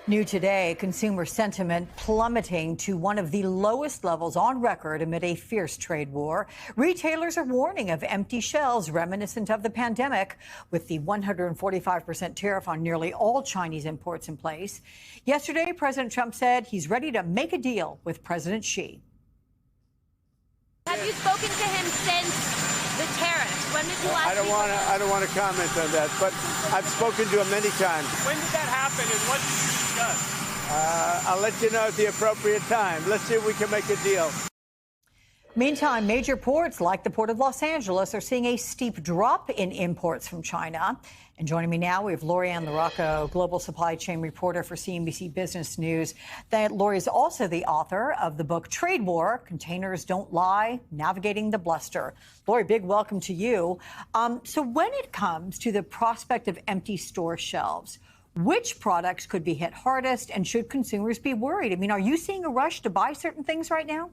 New today, consumer sentiment plummeting to one of the lowest levels on record amid a fierce trade war. Retailers are warning of empty shelves reminiscent of the pandemic, with the 145% tariff on nearly all Chinese imports in place. Yesterday, President Trump said he's ready to make a deal with President Xi. Have you spoken to him since the tariffs? When did you last I don't want to comment on that, but I've spoken to him many times. When did that happen and what did you discuss? I'll let you know at the appropriate time. Let's see if we can make a deal. Meantime, major ports like the Port of Los Angeles are seeing a steep drop in imports from China. And joining me now, we have Lori-Ann LaRocco, global supply chain reporter for CNBC Business News. Lori is also the author of the book Trade War, Containers Don't Lie, Navigating the Bluster. Lori, big welcome to you. So when it comes to the prospect of empty store shelves, which products could be hit hardest, and should consumers be worried? I mean, are you seeing a rush to buy certain things right now?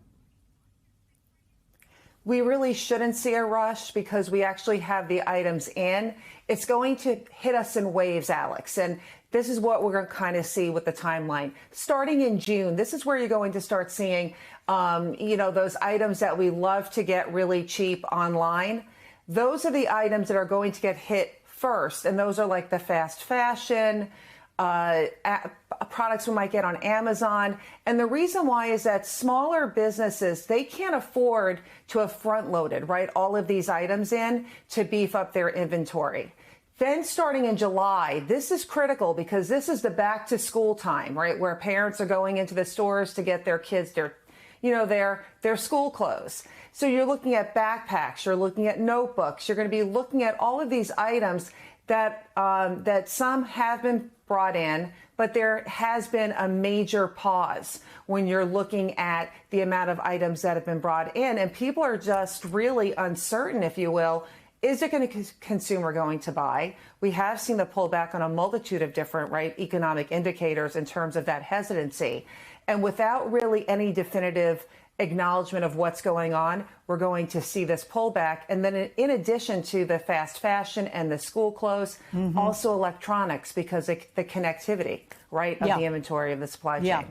We really shouldn't see a rush because we actually have the items in. It's going to hit us in waves, Alex. And this is what we're going to kind of see with the timeline. Starting in June, this is where you're going to start seeing, those items that we love to get really cheap online. Those are the items that are going to get hit first. And those are like the fast fashion, products we might get on Amazon. And the reason why is that smaller businesses, they can't afford to have front loaded, right, all of these items in to beef up their inventory. Then starting in July, this is critical because this is the back to school time, right, where parents are going into the stores to get their kids their school clothes. So you're looking at backpacks, you're looking at notebooks, you're going to be looking at all of these items that some have been brought in, but there has been a major pause when you're looking at the amount of items that have been brought in, and people are just really uncertain, if you will. Is it going to consumer going to buy? We have seen the pullback on a multitude of different economic indicators in terms of that hesitancy, and without really any definitive acknowledgement of what's going on, we're going to see this pullback. And then in addition to the fast fashion and the school clothes, also electronics, because the connectivity, right, of the inventory of the supply chain. Yeah,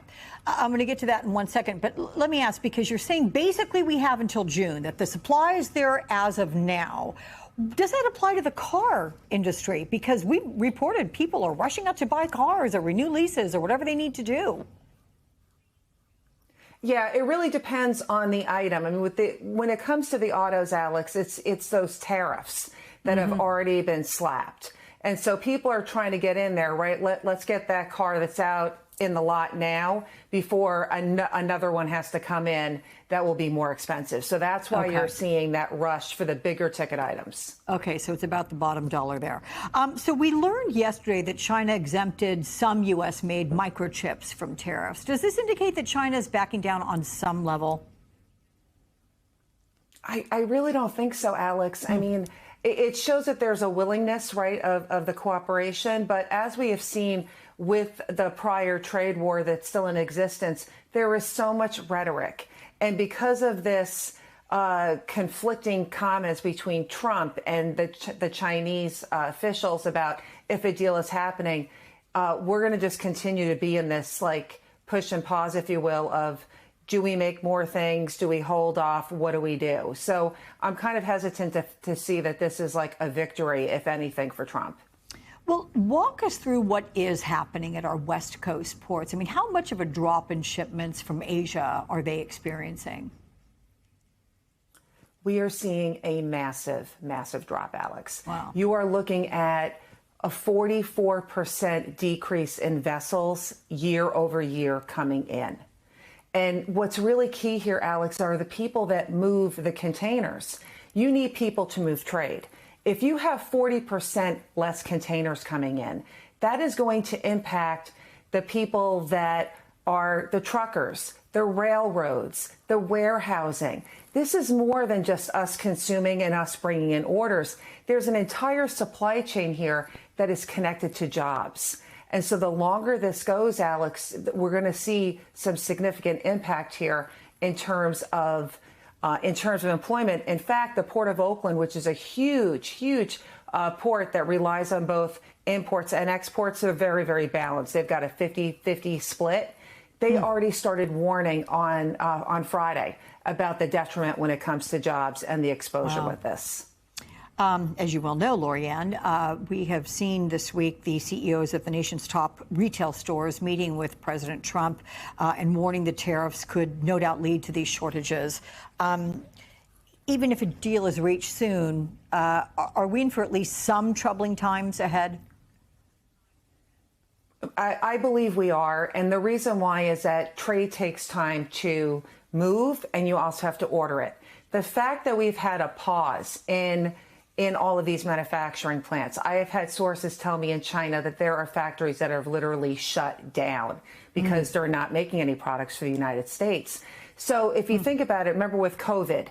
I'm going to get to that in 1 second. But let me ask, because you're saying basically we have until June, that the supply is there as of now. Does that apply to the car industry? Because we reported people are rushing out to buy cars or renew leases or whatever they need to do. Yeah, it really depends on the item. I mean, when it comes to the autos, Alex, it's those tariffs that have already been slapped. And so people are trying to get in there, right? Let's get that car that's out in the lot now before another one has to come in that will be more expensive. So that's why you're seeing that rush for the bigger ticket items. Okay, so it's about the bottom dollar there. So we learned yesterday that China exempted some U.S.-made microchips from tariffs. Does this indicate that China is backing down on some level? I really don't think so, Alex. I mean, it shows that there's a willingness, right, of the cooperation. But as we have seen with the prior trade war that's still in existence, there is so much rhetoric. And because of this conflicting comments between Trump and the Chinese officials about if a deal is happening, we're going to just continue to be in this push and pause, if you will, of do we make more things? Do we hold off? What do we do? So I'm kind of hesitant to see that this is like a victory, if anything, for Trump. Well, walk us through what is happening at our West Coast ports. I mean, how much of a drop in shipments from Asia are they experiencing? We are seeing a massive, massive drop, Alex. Wow. You are looking at a 44% decrease in vessels year over year coming in. And what's really key here, Alex, are the people that move the containers. You need people to move trade. If you have 40% less containers coming in, that is going to impact the people that are the truckers, the railroads, the warehousing. This is more than just us consuming and us bringing in orders. There's an entire supply chain here that is connected to jobs. And so the longer this goes, Alex, we're going to see some significant impact here in terms of employment. In fact, the Port of Oakland, which is a huge port that relies on both imports and exports. They're very, very balanced. They've got a 50-50 split. They already started warning on Friday about the detriment when it comes to jobs and the exposure with this. As you well know, Lorianne, we have seen this week the CEOs of the nation's top retail stores meeting with President Trump and warning the tariffs could no doubt lead to these shortages. Even if a deal is reached soon, are we in for at least some troubling times ahead? I believe we are. And the reason why is that trade takes time to move, and you also have to order it. The fact that we've had a pause in all of these manufacturing plants. I have had sources tell me in China that there are factories that have literally shut down because they're not making any products for the United States. So if you think about it, remember with COVID,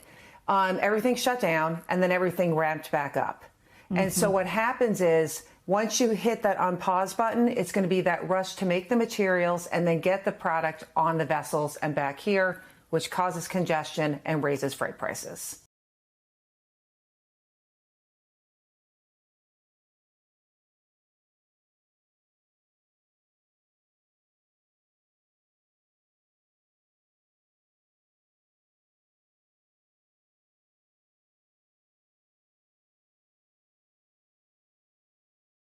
everything shut down and then everything ramped back up. And so what happens is once you hit that unpause button, it's going to be that rush to make the materials and then get the product on the vessels and back here, which causes congestion and raises freight prices.